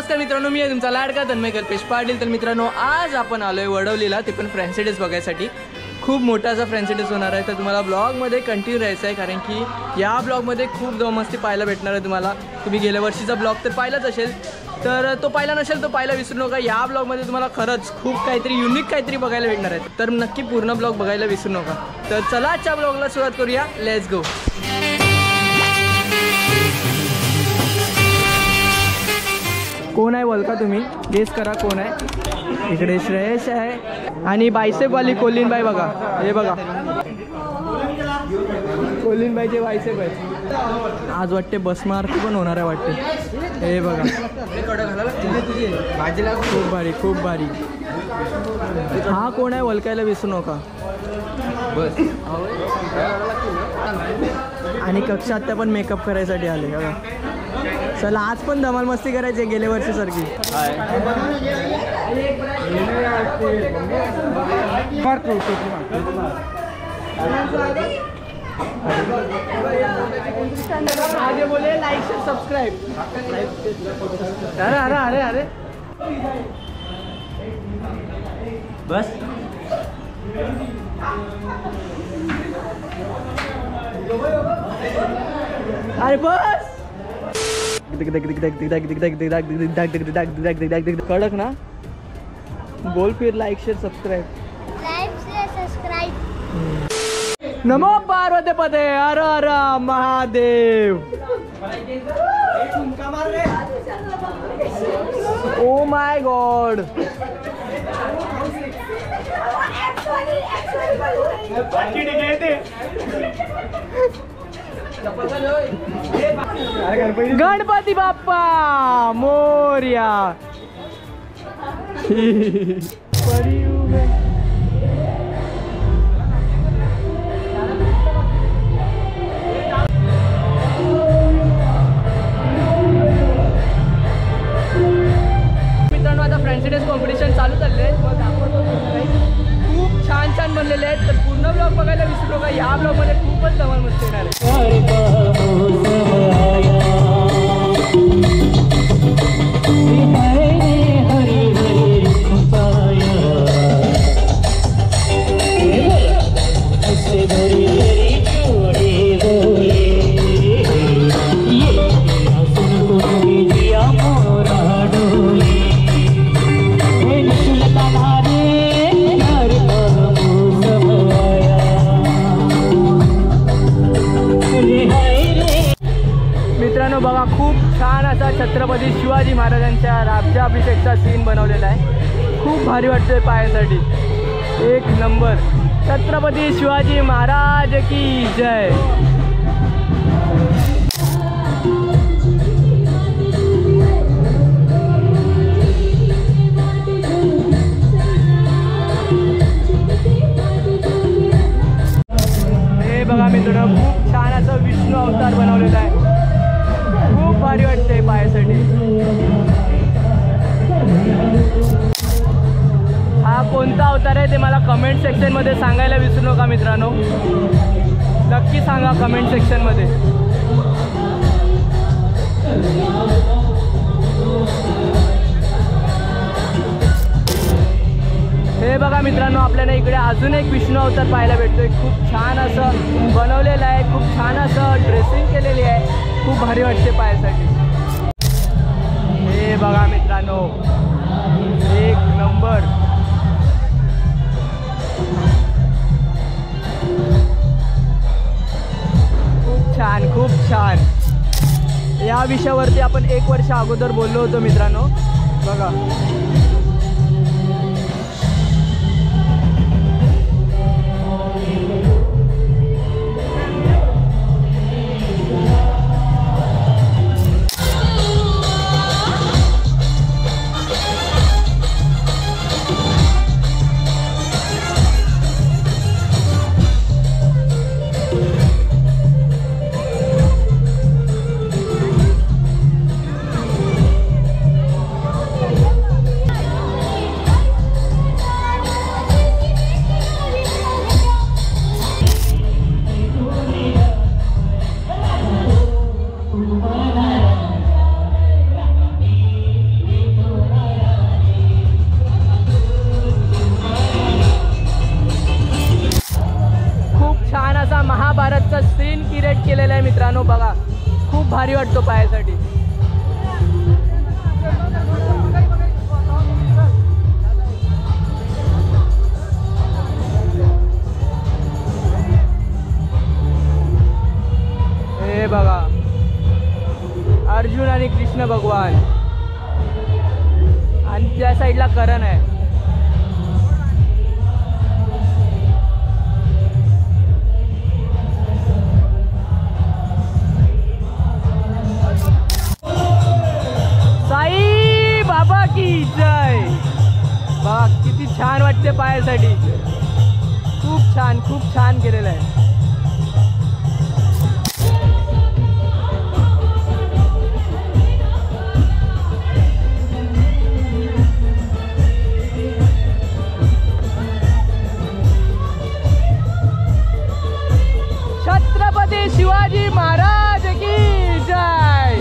नमस्कार मित्रांनो, मी आहे तुमचा लाडका तन्मय कल्पेश पाटील। तर मित्रांनो, आज आपण आलोय वडवलीला, ते पण फॅन्सी ड्रेस बघायसाठी। खूप मोठा असा फॅन्सी ड्रेस होणार आहे, तर तुम्हाला ब्लॉगमध्ये कंटिन्यू राहायचं आहे, कारण की या ब्लॉगमध्ये खूप मस्ती पाहायला भेटणार आहे तुम्हाला। तुम्ही गेल्या वर्षीचा ब्लॉग तर पाहिलाच असेल, तर तो पाहिला नसेल तो पाहायला विसरू नका। या ब्लॉगमध्ये तुम्हाला खरंच खूप काहीतरी युनिक काहीतरी बघायला भेटणार आहे, तर नक्की पूर्ण ब्लॉग बघायला विसरू नका। तर चला आजच्या ब्लॉगला सुरुवात करूया, लेट्स गो। कोण आहे बोल का तुम्ही, गेस करा कोण आहे। इकडे श्रेयश आहे आणि बायसेपवाली कोलिनबाई बघा, हे बघा कोलिनबाईचे बायसेप आहेत। आज वाटते बसमा आरती पण होणार आहे वाटते, हे बघा खूप भारी खूप भारी। हा कोण आहे ओळखायला विसरू नका। आणि कक्षा आत्या पण मेकअप करायसाठी आले बघा। चला आज पण धमाल मस्ती करायची गेल्या वर्षी सारखी। आगे बोले लाइक शेयर सब्सक्राइब। अरे अरे अरे अरे बस अरे बस कडक ना बोल, फिर लाइक शेयर सब्सक्राइब। नमो पार्वती पते हर हर Mahadev. Oh my God, Ganpati Bappa Morya. मित्रांनो, आता फॅन्सी ड्रेस कॉम्पिटिशन चालू झाले आहे, खूप छान छान बनलेले आहेत। तर पूर्ण ब्लॉग बघायला विसरू नका, या ब्लॉग मध्ये खूपच धमाल मस्ती येणार आहे। मित्रांनो बघा, खूप छान असा छत्रपती शिवाजी महाराजांच्या राज्याभिषेकचा सीन बनवलेला आहे। खूप भारी वाटतोय पाहायसाठी, एक नंबर। छत्रपती शिवाजी महाराज की जय। हे बघा मित्रांनो, खूप छान असं विष्णू अवतार बनवलेला आहे, खूप भारी वाटते पायासाठी। हा कोणता अवतार आहे ते मला कमेंट सेक्शन मध्ये सांगायला विसरू नका मित्रांनो, नक्की सांगा कमेंट सेक्शन मध्ये। हे बघा मित्रांनो, आपल्याला इकडे अजून एक विष्णू अवतार पाहायला भेटतोय। खूप छान असं बनवलेलं आहे, खूप छान असं ड्रेसिंग केलेली आहे, खूप भारी वाटते पायासाठी। हे बघा मित्रांनो, एक नंबर। खूप छान खूप छान। या विषयावरती आपण 1 वर्ष अगोदर बोललो होतो मित्रांनो, बघा। भारी वाटतो पायासाठी. हे बघा अर्जुन आणि कृष्ण भगवान आणि त्या साईडला करण आहे. साई बाबा की जय. बघा किती छान वाटते पायासाठी. खूप छान केलेलं आहे. छत्रपती शिवाजी महाराज की जय.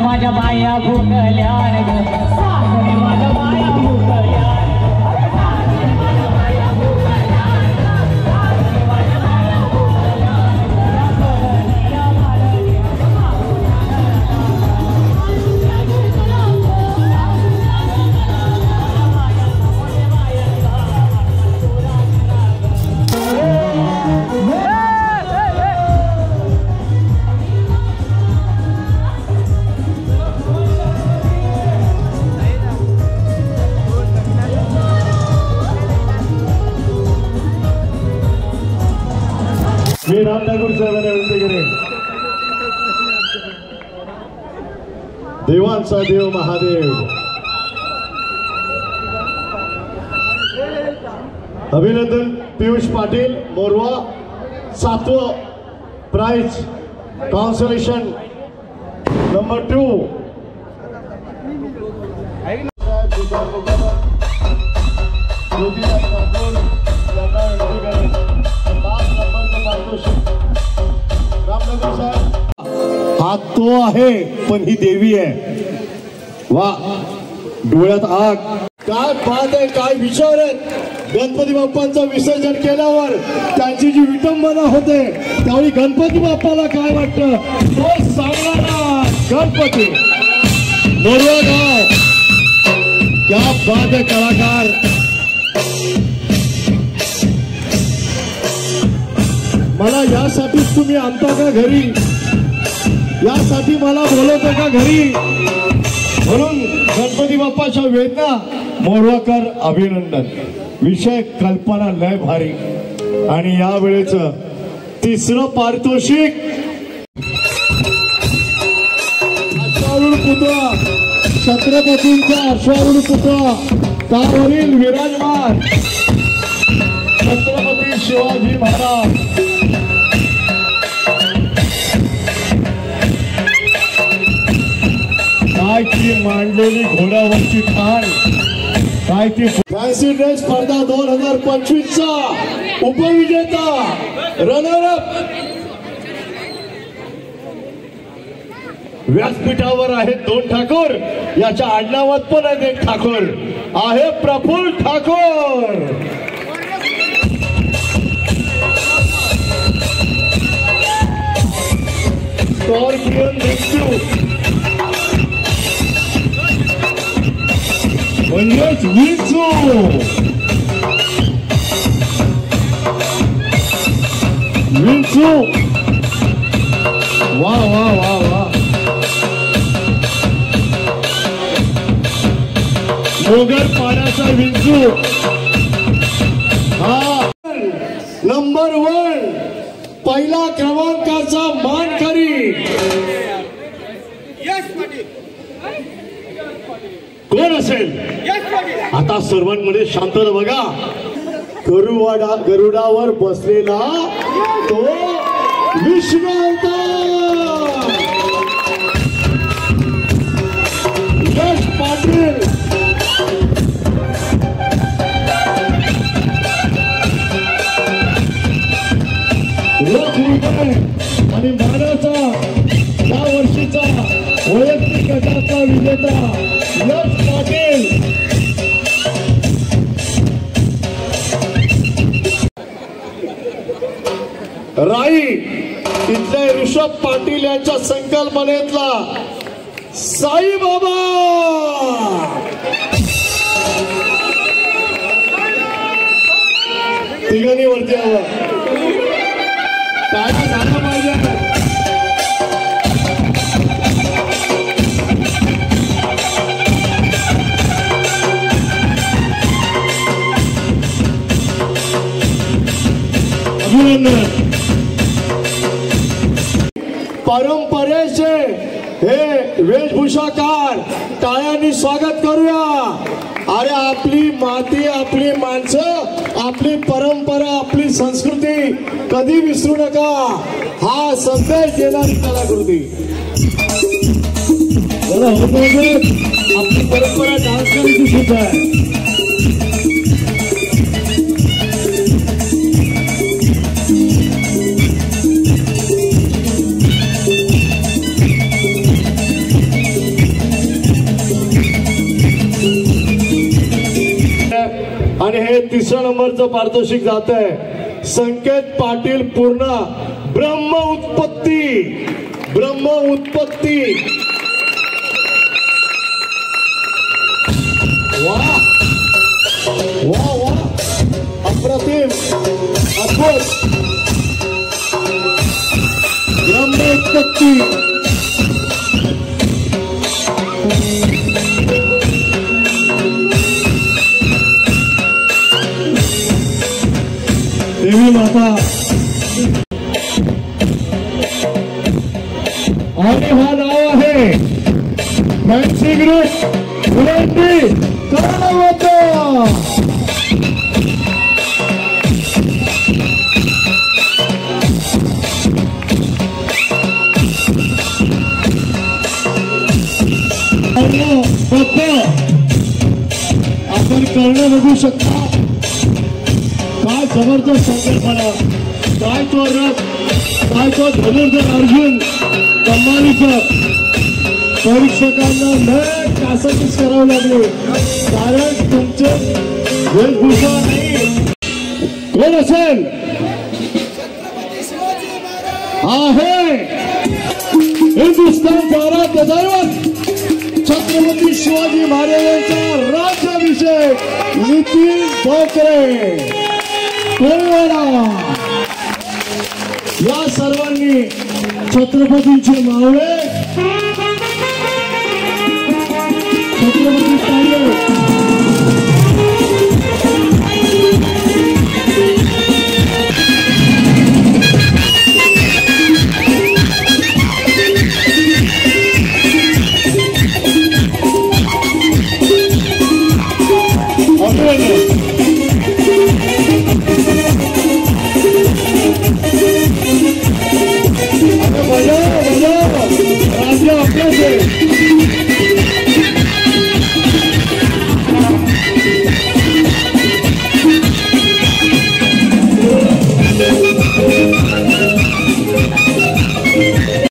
माझ्या बाया भुकल्या माझ्या बाया भुकल्या. मी राम ठाकूर साहेबांना विनंती करेन, देवांचा देव महादेव अभिनंदन पियुष पाटील मोरवा 7th प्राइज कॉन्सोलेशन नंबर 2 हा तो आहे पण ही देवी आहे. वा डोळ्यात आग. काय बात आहे, काय विचार आहेत. गणपती बाप्पांचं विसर्जन केल्यावर त्यांची जी विटंबना होते त्यावेळी गणपती बाप्पाला काय वाटतं तो सांगणारा गणपती मोरवा गाव. क्या बात आहे कलाकार. मला यासाठीच तुम्ही आणता का घरी, यासाठी मला बोलवता का घरी. म्हणून गणपती बाप्पाच्या वेदना मोरवाकर अभिनंदन. विषय कल्पना लय भारी. आणि यावेळेच तिसरं पारितोषिक अश्वारूढ पुतळा, छत्रपतींचा अश्वारूढ पुतळा त्यावरील विराजमान छत्रपती शिवाजी महाराज. काय ती मांडलेली घोड्यावरची ठाण, काय ती फॅन्सी ड्रेस स्पर्धा 2025चा उपविजेता रनरअप. व्यासपीठावर आहेत 2 ठाकूर, याच्या आडनावात पण आहेत 1 ठाकूर, आहे प्रफुल्ल ठाकूर. स्कॉर्पियन रेस्क्यू म्हणजेच विंचू. विंचू वा वा वा वा. मोगर पाण्याचा विंचू हा नंबर 1 पहिला क्रमांकाचा मानकरी कोण असेल. आता सर्वांमध्ये शांतता बघा. गरुडावर बसलेला तो विष्णू अवतार यश पाटील. आणि मानाचा या वर्षीचा वैयक्तिक गटाचा विजेता यश पाटील. राई इथले ऋषभ पाटील यांच्या संकल्पनेतला साईबाबा. तिघांनी वरती यावं. काय झालं पाहिजे. अभिनंदन. परंपरेचे हे वेशभूषाकार टाळ्यांनी स्वागत करूया. अरे आपली माती, आपली माणसं, आपली परंपरा, आपली संस्कृती कधी विसरू नका, हा संदेश देणारी कलाकृती. आपली परंपरा डान्स करायची सुद्धा आहे. आणि हे 3ऱ्या नंबरचं पारितोषिक जात आहे संकेत पाटील पूर्ण ब्रह्म उत्पत्ती. ब्रह्म उत्पत्ती वा वा वा. अप्रतिम, अद्भुत. ब्रह्म उत्पत्ती देवी माता. आणि हा नाव आहे फॅन्सी ग्रुप मुलांनी कर्णवत. आपण कर्ण बघू शकता. काय जबरदस्त संकल्पना, काय तो रथ, काय तो धनुर्धर अर्जुन, कमालीचं. परीक्षकांना न कासाकीस करावं लागले कारण तुमचे वेशभूषा नाही. कोण असेल आहे हिंदुस्थानचा आराध्य दैवत छत्रपती शिवाजी महाराजांचा राज्याभिषेक नितीन ठाकरे कोळीवाडा. या सर्वांनी छत्रपतींचे मावळे छत्रपती